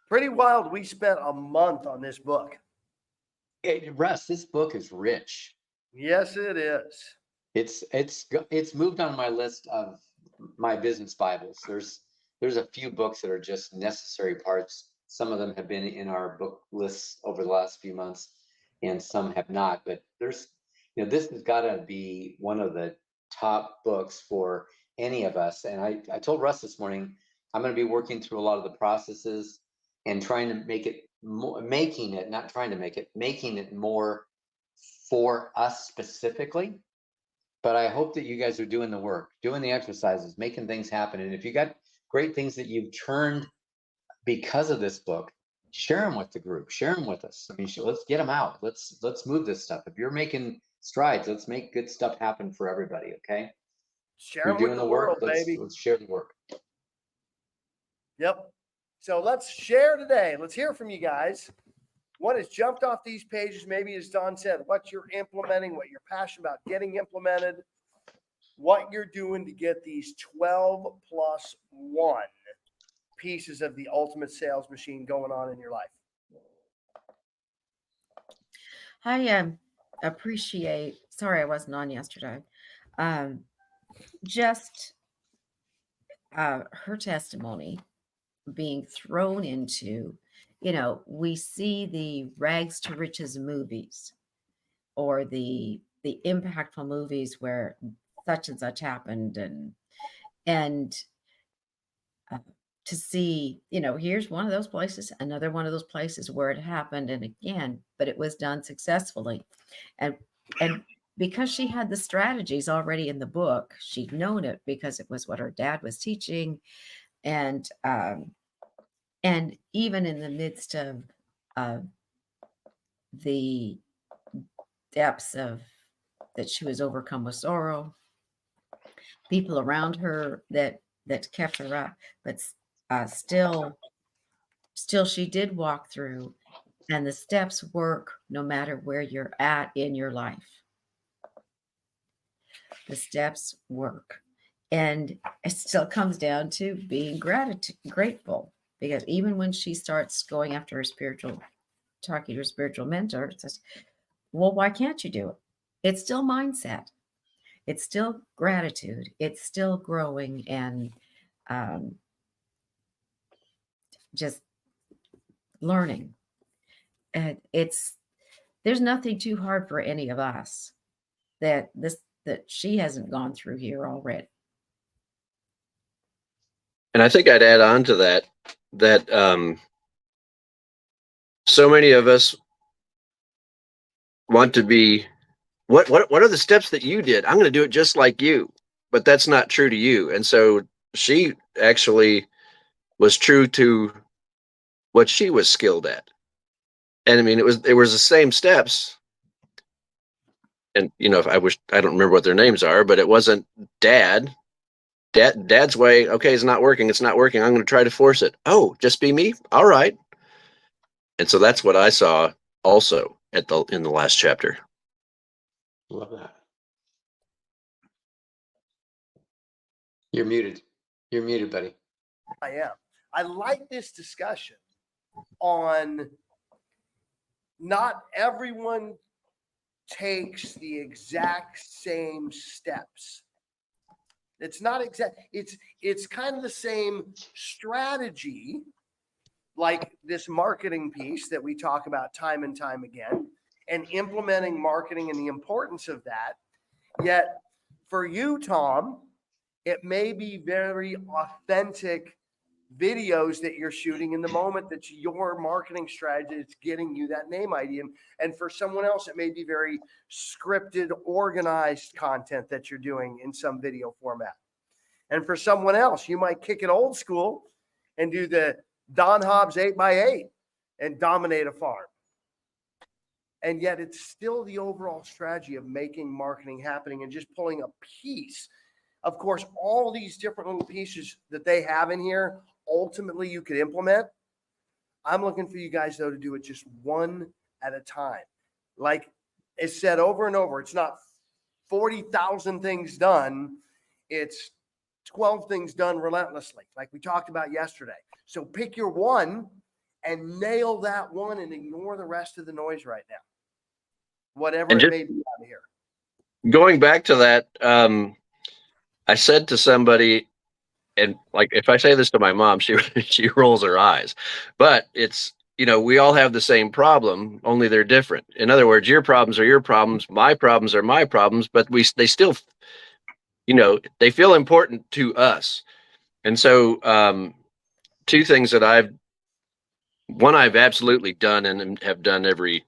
Pretty wild. We spent a month on this book. Hey, Russ, this book is rich. Yes, it is. It's moved on my list of my business Bibles. There's a few books that are just necessary parts. Some of them have been in our book lists over the last few months, and some have not. But this has got to be one of the top books for any of us. And I told Russ this morning, I'm going to be working through a lot of the processes and trying to make it more, making it more for us specifically. But I hope that you guys are doing the work, doing the exercises, making things happen. And if you got great things that you've turned because of this book, share them with the group, share them with us. I mean, let's get them out. Let's move this stuff. If you're making strides, let's make good stuff happen for everybody. Okay. Share You're them with doing the the work. world, baby. Let's share the work. Yep. So let's share today. Let's hear from you guys. What has jumped off these pages? Maybe, as Don said, what you're implementing, what you're passionate about getting implemented, what you're doing to get these 12+1 pieces of the ultimate sales machine going on in your life. I appreciate, sorry I wasn't on yesterday, just her testimony being thrown into, we see the rags to riches movies or the impactful movies where such and such happened, and to see, here's one of those places, another one of those places where it happened, and again, but it was done successfully, and because she had the strategies already in the book, she'd known it because it was what her dad was teaching, and even in the midst of the depths of that she was overcome with sorrow, people around her that kept her up, but still she did walk through, and the steps work no matter where you're at in your life. The steps work, and it still comes down to being grateful, because even when she starts going after talking to her spiritual mentor, it says, well, why can't you do it? It's still mindset. It's still gratitude. It's still growing, and just learning. There's nothing too hard for any of us that she hasn't gone through here already. And I think I'd add on to that so many of us want to be, what are the steps that you did? I'm going to do it just like you, but that's not true to you. And so she actually was true to what she was skilled at. And I mean, it was the same steps. And, I don't remember what their names are, but it wasn't dad's way. Okay, it's not working. I'm going to try to force it. Oh, just be me. All right. And so that's what I saw also in the last chapter. Love that. You're muted. You're muted, buddy. I am. I like this discussion on not everyone takes the exact same steps. It's not exact. It's kind of the same strategy, like this marketing piece that we talk about time and time again, and implementing marketing and the importance of that. Yet for you, Tom, it may be very authentic videos that you're shooting in the moment that's your marketing strategy that's getting you that name ID. And for someone else, it may be very scripted, organized content that you're doing in some video format. And for someone else, you might kick it old school and do the Don Hobbs 8x8 and dominate a farm. And yet it's still the overall strategy of making marketing happening and just pulling a piece. Of course, all these different little pieces that they have in here, ultimately you could implement. I'm looking for you guys, though, to do it just one at a time. Like it's said over and over, it's not 40,000 things done. It's 12 things done relentlessly, like we talked about yesterday. So pick your one and nail that one and ignore the rest of the noise right now. Whatever And it just may be out here. going back to that, I said to somebody, and like if I say this to my mom, she rolls her eyes. But it's, we all have the same problem, only they're different. In other words, your problems are your problems, my problems are my problems, but they still, they feel important to us. And so, two things that I've absolutely done and have done every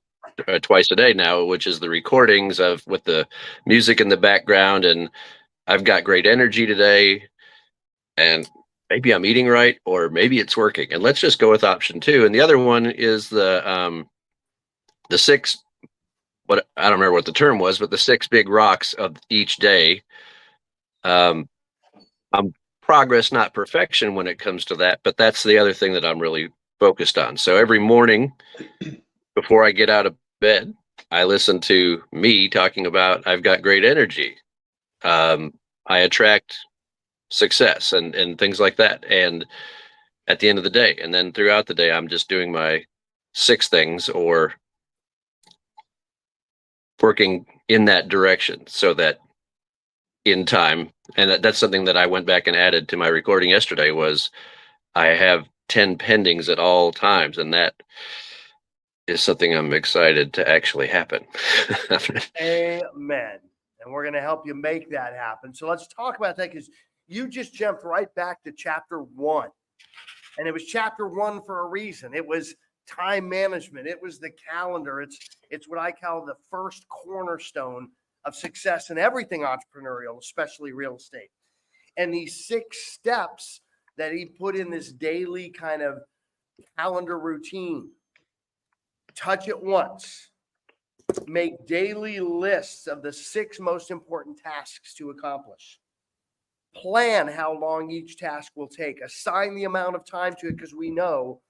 twice a day now, which is the recordings of with the music in the background, and I've got great energy today, and maybe I'm eating right, or maybe it's working. And let's just go with option 2. And the other one is the 6, what I don't remember what the term was, but the 6 big rocks of each day. I'm progress, not perfection when it comes to that, but that's the other thing that I'm really focused on. So every morning before I get out of bed, I listen to me talking about I've got great energy. I attract success and things like that. And at the end of the day, and then throughout the day, I'm just doing my 6 things or working in that direction so that in time, and that's something that I went back and added to my recording yesterday, was I have 10 pendings at all times, and that is something I'm excited to actually happen. Amen. And we're going to help you make that happen. So let's talk about that, because you just jumped right back to chapter 1. And it was chapter 1 for a reason. It was time management. It was the calendar. It's what I call the first cornerstone of success in everything entrepreneurial, especially real estate. And these 6 steps that he put in this daily kind of calendar routine: touch it once, make daily lists of the 6 most important tasks to accomplish, plan how long each task will take, assign the amount of time to it, because we know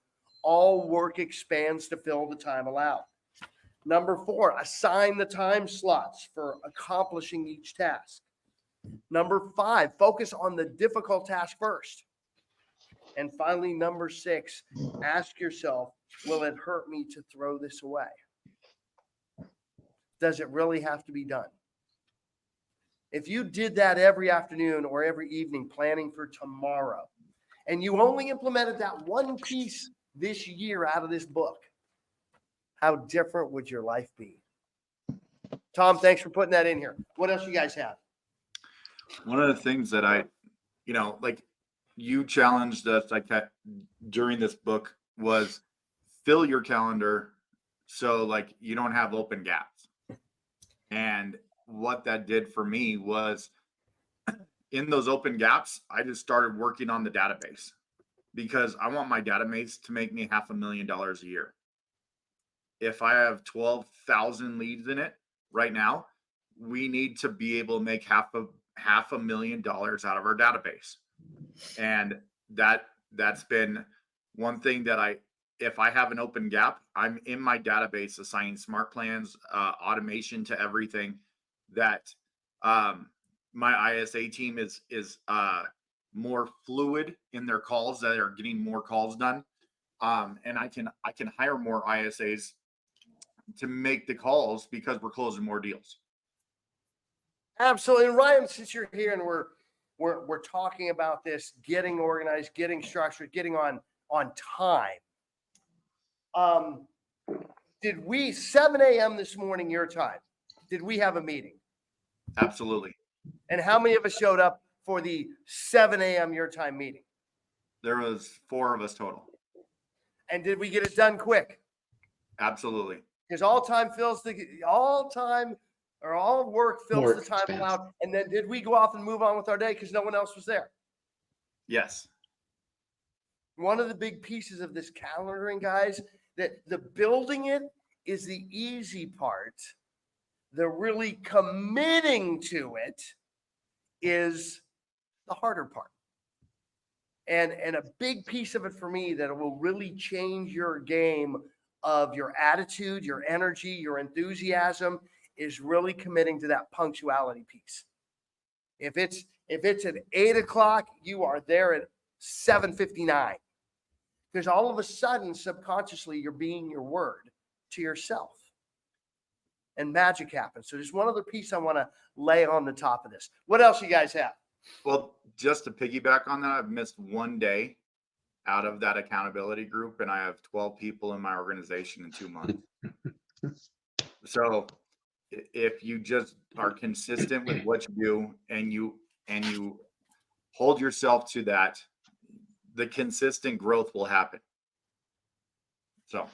all work expands to fill the time allowed. Number 4, assign the time slots for accomplishing each task. Number 5, focus on the difficult task first. And finally, number 6, ask yourself, will it hurt me to throw this away? Does it really have to be done? If you did that every afternoon or every evening planning for tomorrow, and you only implemented that one piece this year out of this book, how different would your life be? Tom, thanks for putting that in here. What else you guys have? One of the things that I, like you challenged us during this book was fill your calendar so like you don't have open gaps. And what that did for me was in those open gaps, I just started working on the database, because I want my database to make me $500,000 a year. If I have 12,000 leads in it right now, we need to be able to make $500,000 out of our database. And that's been one thing that if I have an open gap, I'm in my database assigning smart plans, automation to everything, that my ISA team is more fluid in their calls, that are getting more calls done. And I can hire more ISAs to make the calls because we're closing more deals. Absolutely. And Ryan, since you're here and we're talking about this, getting organized, getting structured, getting on time. Did we 7 a.m. this morning, your time, did we have a meeting? Absolutely. And how many of us showed up for the 7 a.m. your time meeting? There was 4 of us total. And did we get it done quick? Absolutely. Because all work fills the time expands. allowed. And then did we go off and move on with our day because no one else was there? Yes. One of the big pieces of this calendaring, guys, that the building it is the easy part. The really committing to it is the harder part. And a big piece of it for me that will really change your game of your attitude, your energy, your enthusiasm, is really committing to that punctuality piece. If it's at 8 o'clock, you are there at 7:59. Because all of a sudden, subconsciously, you're being your word to yourself. And magic happens. So there's one other piece I want to lay on the top of this. What else you guys have? Well, just to piggyback on that, I've missed one day out of that accountability group, and I have 12 people in my organization in 2 months. So if you just are consistent with what you do and you hold yourself to that, the consistent growth will happen. So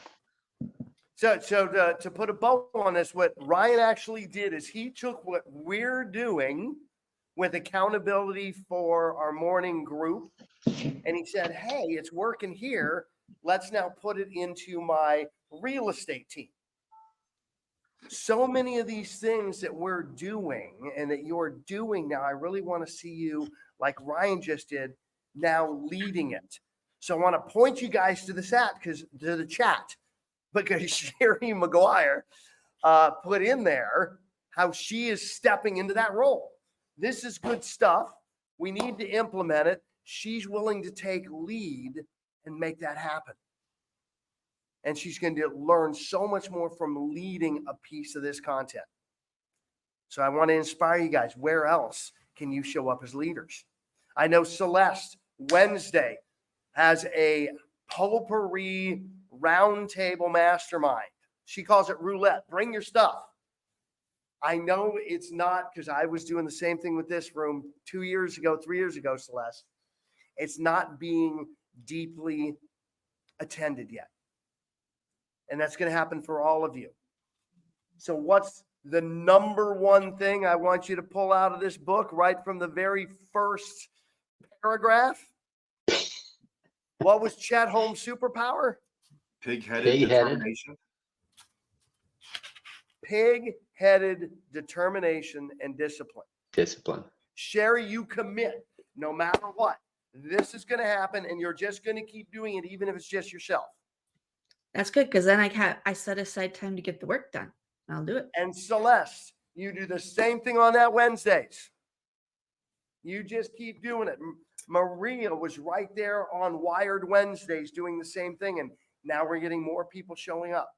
to put a bow on this, what Ryan actually did is he took what we're doing with accountability for our morning group, and he said, hey, it's working here. Let's now put it into my real estate team. So many of these things that we're doing and that you're doing now, I really want to see you, like Ryan just did, now leading it. So I want to point you guys to the chat because Sherry McGuire put in there how she is stepping into that role. This is good stuff. We need to implement it. She's willing to take lead and make that happen. And she's going to learn so much more from leading a piece of this content. So I want to inspire you guys. Where else can you show up as leaders? I know Celeste Wednesday has a potpourri roundtable mastermind. She calls it roulette. Bring your stuff. I know it's not, because I was doing the same thing with this room 3 years ago, Celeste. It's not being deeply attended yet. And that's going to happen for all of you. So what's the number one thing I want you to pull out of this book right from the very first paragraph? What was Chet Holmes' superpower? Pig-headed determination. Pig-headed determination and discipline. Discipline. Sherry, you commit no matter what. This is going to happen, and you're just going to keep doing it, even if it's just yourself. That's good, because then I set aside time to get the work done. I'll do it. And Celeste, you do the same thing on that Wednesdays. You just keep doing it. Maria was right there on Wired Wednesdays doing the same thing, and now we're getting more people showing up.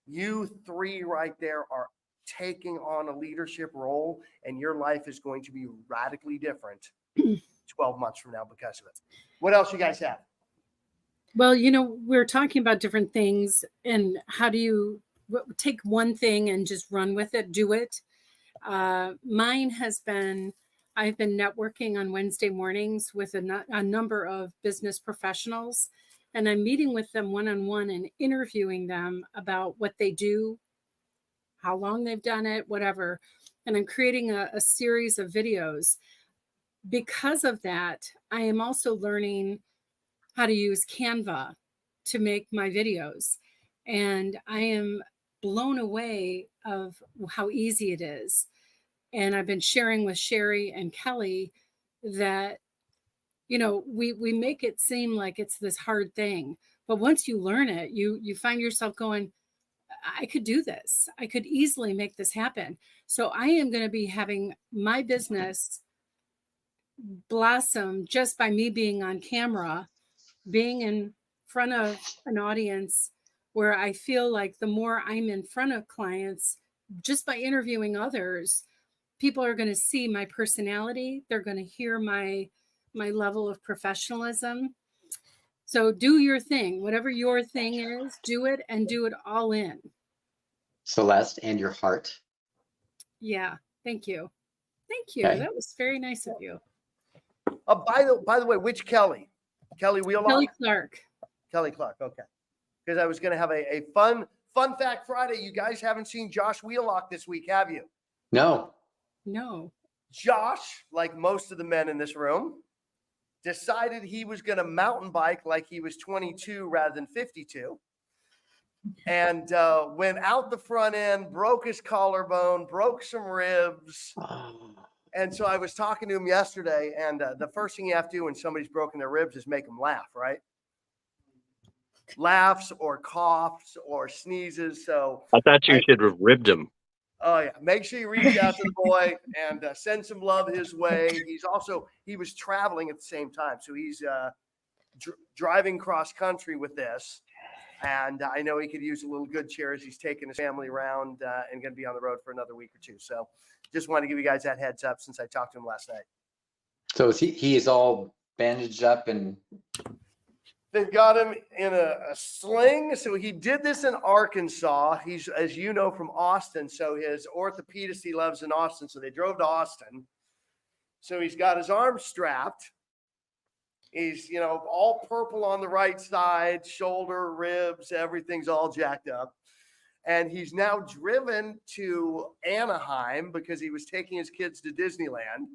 You three right there are taking on a leadership role, and your life is going to be radically different 12 months from now because of it. What else you guys have? Well, we're talking about different things and how do you take one thing and just run with it, do it. Mine has been, I've been networking on Wednesday mornings with a number of business professionals, and I'm meeting with them one-on-one and interviewing them about what they do, how long they've done it, whatever. And I'm creating a series of videos. Because of that, I am also learning how to use Canva to make my videos. And I am blown away of how easy it is. And I've been sharing with Sherry and Kelly that, we make it seem like it's this hard thing. But once you learn it, you find yourself going, I could do this. I could easily make this happen. So I am going to be having my business blossom just by me being on camera, being in front of an audience where I feel like the more I'm in front of clients, just by interviewing others, people are going to see my personality. They're going to hear my level of professionalism. So do your thing, whatever your thing is, do it and do it all in. Celeste, and your heart. Yeah. Thank you. Thank you. Okay. That was very nice of you. By the way, which Kelly? Kelly Wheelock? Kelly Clark. Kelly Clark. Okay. Because I was going to have a fun fact Friday. You guys haven't seen Josh Wheelock this week, have you? No. Josh, like most of the men in this room, decided he was going to mountain bike like he was 22 rather than 52. And went out the front end, broke his collarbone, broke some ribs. And so I was talking to him yesterday, and the first thing you have to do when somebody's broken their ribs is make them laugh, right? Laughs or coughs or sneezes. So I thought you should have ribbed him. Oh yeah, make sure you reach out to the boy and send some love his way. He was traveling at the same time, so he's driving cross country with this. And I know he could use a little good cheer as he's taking his family around and going to be on the road for another week or two. So just want to give you guys that heads up since I talked to him last night. So he is all bandaged up and They've got him in a sling. So he did this in Arkansas. He's, as you know, from Austin. So his orthopedist he loves in Austin. So they drove to Austin. So he's got his arms strapped. He's, all purple on the right side, shoulder, ribs, everything's all jacked up. And he's now driven to Anaheim because he was taking his kids to Disneyland.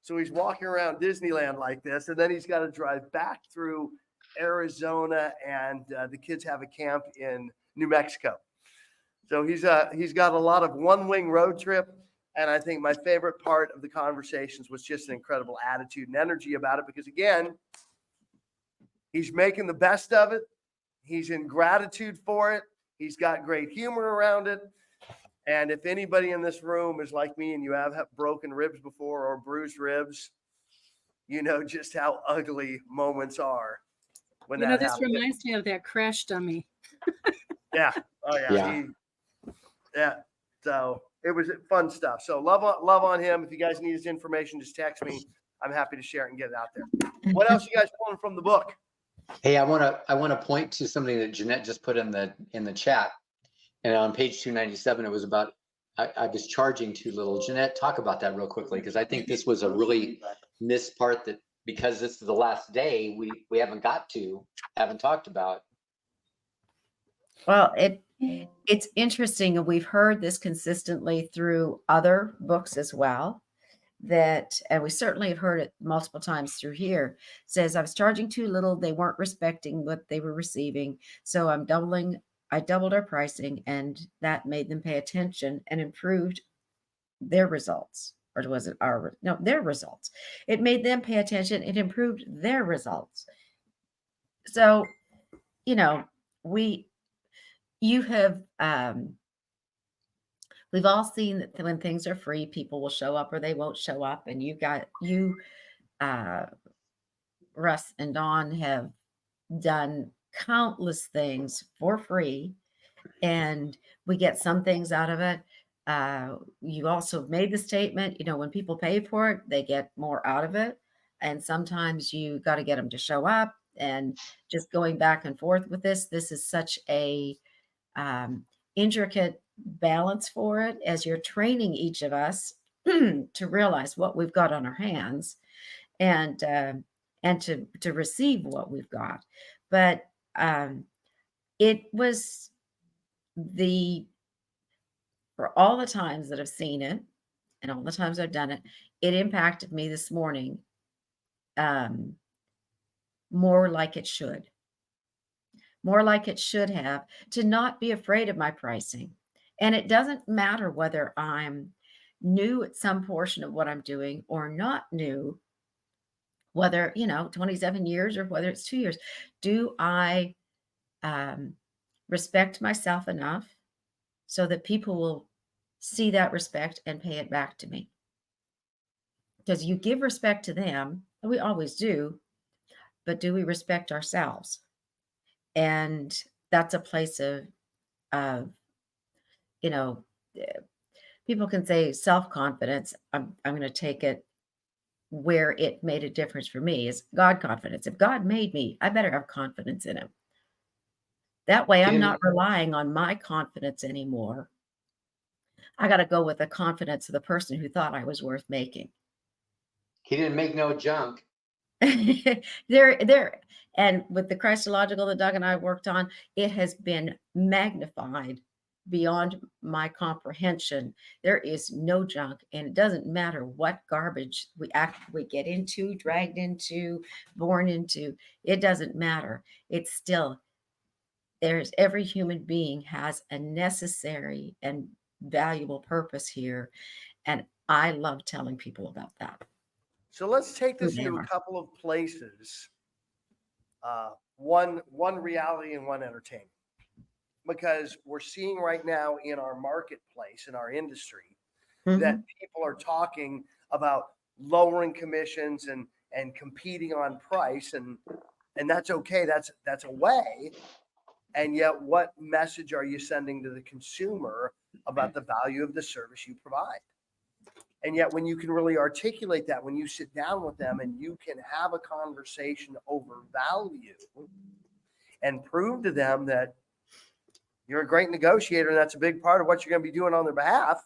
So he's walking around Disneyland like this. And then he's got to drive back through Arizona, and the kids have a camp in New Mexico. So he's got a lot of one-wing road trip. And I think my favorite part of the conversations was just an incredible attitude and energy about it, because again, he's making the best of it. He's in gratitude for it. He's got great humor around it. And if anybody in this room is like me and you have broken ribs before or bruised ribs, you know just how ugly moments are. When that this happens. reminds me of that crash dummy. Yeah. Oh yeah. Yeah. So it was fun stuff. So love on him. If you guys need his information, just text me. I'm happy to share it and get it out there. What else you guys pulling from the book? hey, I want to point to something that Jeanette just put in the chat. And on page 297, it was about I was charging too little. Jeanette, talk about that real quickly, because I think this was a really missed part that, because this is the last day, we haven't talked about. Well, it's interesting, and we've heard this consistently through other books as well. And we certainly have heard it multiple times through here. Says I was charging too little; they weren't respecting what they were receiving, so I doubled our pricing, and that made them pay attention and improved their results. Or was it their results? It made them pay attention. It improved their results. So, we've all seen that when things are free, people will show up or they won't show up. And Russ and Dawn have done countless things for free, and we get some things out of it. You also made the statement, when people pay for it, they get more out of it. And sometimes you got to get them to show up. And just going back and forth with this is such a intricate balance for it, as you're training each of us to realize what we've got on our hands and to receive what we've got. But it was for all the times that I've seen it and all the times I've done it, it impacted me this morning more like it should have, to not be afraid of my pricing. And it doesn't matter whether I'm new at some portion of what I'm doing or not new, whether, 27 years or whether it's 2 years. Do I respect myself enough so that people will see that respect and pay it back to me? Because you give respect to them, and we always do, but do we respect ourselves? And that's a place of people can say self-confidence. I'm going to take it where it made a difference for me is God confidence. If God made me, I better have confidence in him. That way I'm not relying on my confidence anymore. I got to go with the confidence of the person who thought I was worth making. He didn't make no junk. There, and with the Christological that Doug and I worked on, it has been magnified beyond my comprehension. There is no junk, and it doesn't matter what garbage we get into, dragged into, born into. It doesn't matter. It's still every human being has a necessary and valuable purpose here, and I love telling people about that. So let's take this into a couple of places. One reality and one entertainment, because we're seeing right now in our marketplace, in our industry, that people are talking about lowering commissions and competing on price. And and that's okay. That's a way. And yet, what message are you sending to the consumer about the value of the service you provide? And yet, when you can really articulate that, when you sit down with them and you can have a conversation over value and prove to them that you're a great negotiator and that's a big part of what you're going to be doing on their behalf,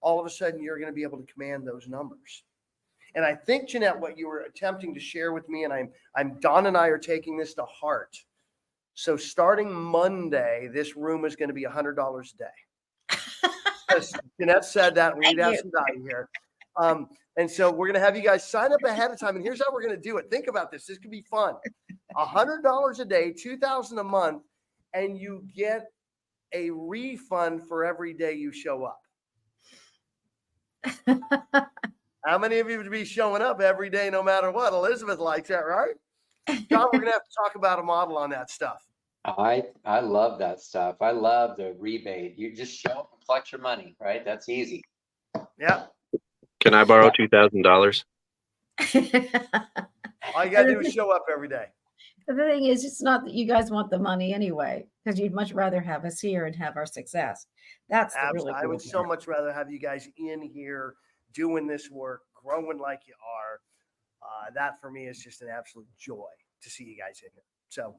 all of a sudden you're going to be able to command those numbers. And I think, Jeanette, what you were attempting to share with me, and Don and I are taking this to heart. So starting Monday, this room is going to be $100 a day. As Jeanette said that, we'd have some value here. And so we're going to have you guys sign up ahead of time. And here's how we're going to do it. Think about this. This could be fun. $100 a day, $2,000 a month, and you get a refund for every day you show up. How many of you would be showing up every day, no matter what? Elizabeth likes that, right? John, we're going to have to talk about a model on that stuff. I love that stuff. I love the rebate. You just show up and collect your money, right? That's easy. Yeah. Can I borrow $2,000? All you got to do is show up every day. The thing is, it's not that you guys want the money anyway, because you'd much rather have us here and have our success. That's the really I cool would so much rather have you guys in here doing this work, growing like you are. That for me is just an absolute joy to see you guys in here. So,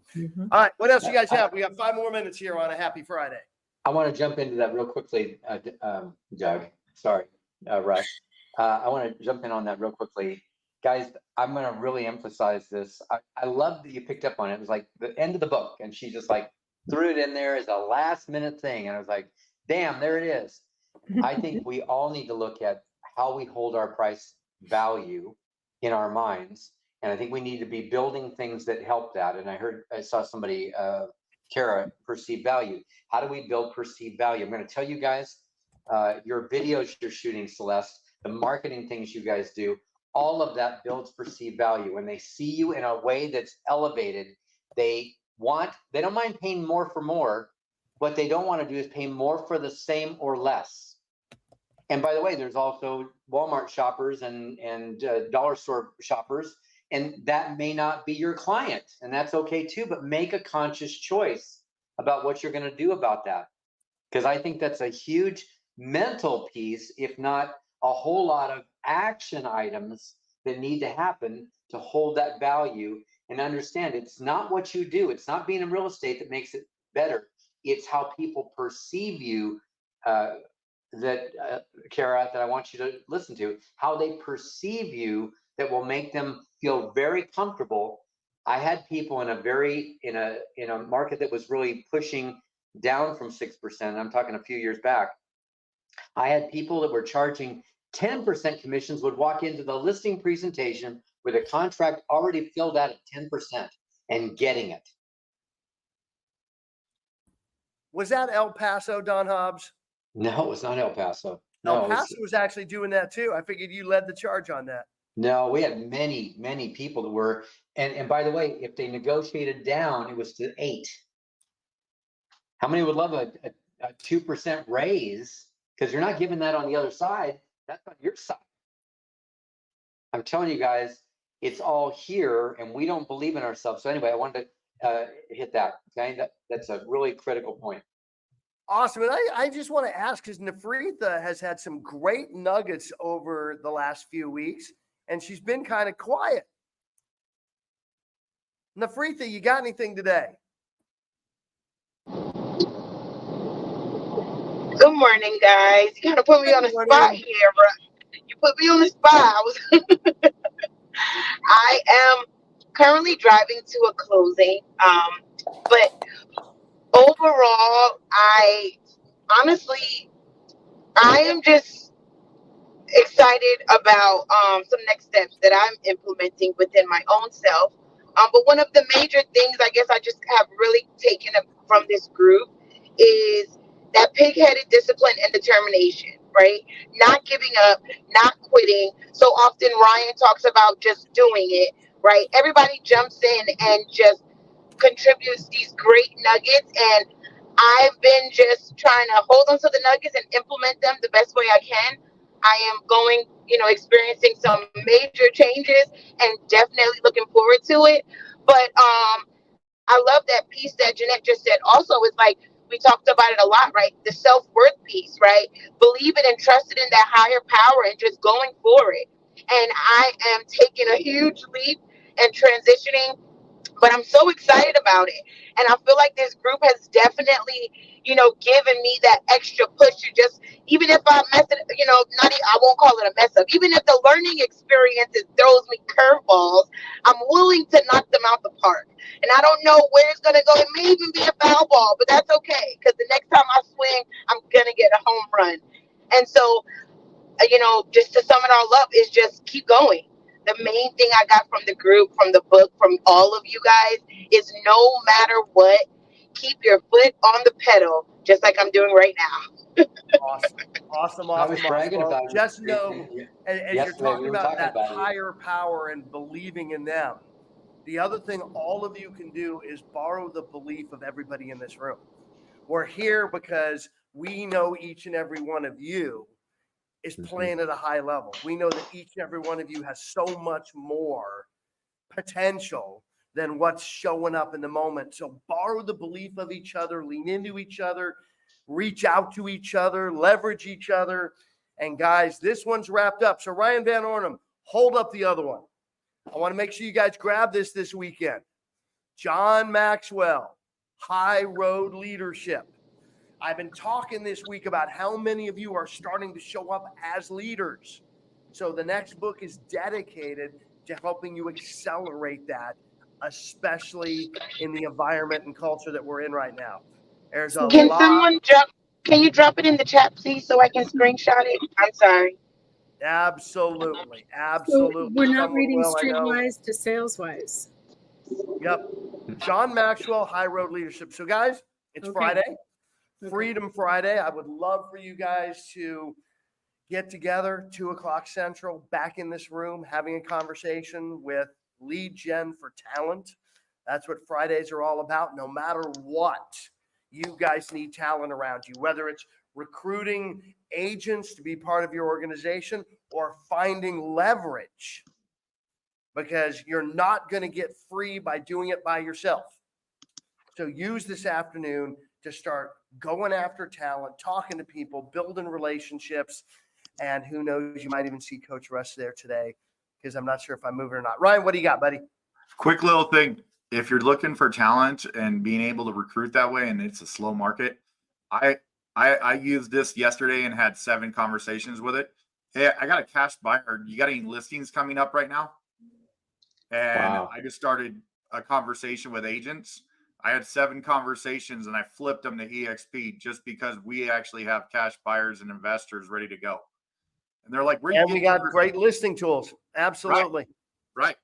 all right, what else you guys have? We got 5 more minutes here on a happy Friday. I want to jump into that real quickly, Doug. Sorry, Russ. I want to jump in on that real quickly. Guys, I'm going to really emphasize this. I love that you picked up on it. It was like the end of the book, and she just like threw it in there as a last minute thing. And I was like, damn, there it is. I think we all need to look at how we hold our price value in our minds. And I think we need to be building things that help that. And I saw somebody, Kara, perceived value. How do we build perceived value? I'm going to tell you guys, your videos you're shooting, Celeste, the marketing things you guys do, all of that builds perceived value. When they see you in a way that's elevated, they don't mind paying more for more. What they don't want to do is pay more for the same or less. And by the way, there's also Walmart shoppers and dollar store shoppers, and that may not be your client, and that's okay too, but make a conscious choice about what you're going to do about that. Because I think that's a huge mental piece, if not a whole lot of action items that need to happen to hold that value and understand it's not what you do. It's not being in real estate that makes it better. It's how people perceive you, Kara, that I want you to listen to, how they perceive you that will make them feel very comfortable. I had people in a market that was really pushing down from 6%. I'm talking a few years back. I had people that were charging 10% commissions would walk into the listing presentation with a contract already filled out at 10% and getting it. Was that El Paso, Don Hobbs? No, it was not El Paso. No, El Paso was actually doing that too. I figured you led the charge on that. No, we had many, many people that were, and by the way, if they negotiated down, it was to 8. How many would love a 2% raise? Because you're not giving that on the other side. That's on your side. I'm telling you guys, it's all here, and we don't believe in ourselves. So anyway, I wanted to hit that. Okay, that's a really critical point. Awesome. And I just want to ask, because Nefritha has had some great nuggets over the last few weeks, and she's been kind of quiet. Nefritha, you got anything today? Good morning, guys. You kind of put me on the spot here, bro. You put me on the spot. I am currently driving to a closing, but overall, I am just excited about some next steps that I'm implementing within my own self. But one of the major things I guess I just have really taken from this group is that pig-headed discipline and determination, right? Not giving up, not quitting. So often Ryan talks about just doing it, right? Everybody jumps in and just contributes these great nuggets, and I've been just trying to hold on to the nuggets and implement them the best way I can. I am going, experiencing some major changes and definitely looking forward to it. But I love that piece that Jeanette just said. Also, it's like we talked about it a lot, right? The self-worth piece, right? Believing and trusting in that higher power and just going for it. And I am taking a huge leap and transitioning, but I'm so excited about it. And I feel like this group has definitely, given me that extra push to just, even if I mess it, I won't call it a mess up. Even if the learning experience throws me curveballs, I'm willing to knock them out the park. And I don't know where it's going to go. It may even be a foul ball, but that's okay. Because the next time I swing, I'm going to get a home run. And so, just to sum it all up is just keep going. The main thing I got from the group, from the book, from all of you guys is no matter what, keep your foot on the pedal, just like I'm doing right now. Awesome. I was bragging Well, about just you. know, as you're Yesterday, talking we were about talking that about you. higher power and believing in them, the other thing all of you can do is borrow the belief of everybody in this room. We're here because we know each and every one of you is playing at a high level. We know that each and every one of you has so much more potential than what's showing up in the moment. So borrow the belief of each other, lean into each other, reach out to each other, leverage each other. And guys, this one's wrapped up. So Ryan Van Ornum, hold up the other one. I want to make sure you guys grab this weekend. John Maxwell, High Road Leadership. I've been talking this week about how many of you are starting to show up as leaders. So the next book is dedicated to helping you accelerate that, especially in the environment and culture that we're in right now. There's a Can lot. can you drop it in the chat, please, so I can screenshot it? I'm sorry. Absolutely. So we're not Someone reading will, I know. Streetwise to Saleswise. Yep. John Maxwell, High Road Leadership. So guys, it's Okay. Friday. Okay. Freedom Friday. I would love for you guys to get together 2:00 Central, back in this room, having a conversation with Lead Gen for Talent. That's what Fridays are all about. No matter what, you guys need talent around you, whether it's recruiting agents to be part of your organization or finding leverage, because you're not going to get free by doing it by yourself. So use this afternoon to start going after talent, talking to people, building relationships. And who knows, you might even see Coach Russ there today, because I'm not sure if I'm moving or not. Ryan, what do you got, buddy? Quick little thing. If you're looking for talent and being able to recruit that way, and it's a slow market, I used this yesterday and had 7 conversations with it. Hey, I got a cash buyer. You got any listings coming up right now? And Wow. I just started a conversation with agents. I had 7 conversations and I flipped them to EXP just because we actually have cash buyers and investors ready to go. And they're like, where And we got great listing tools. Absolutely. Right.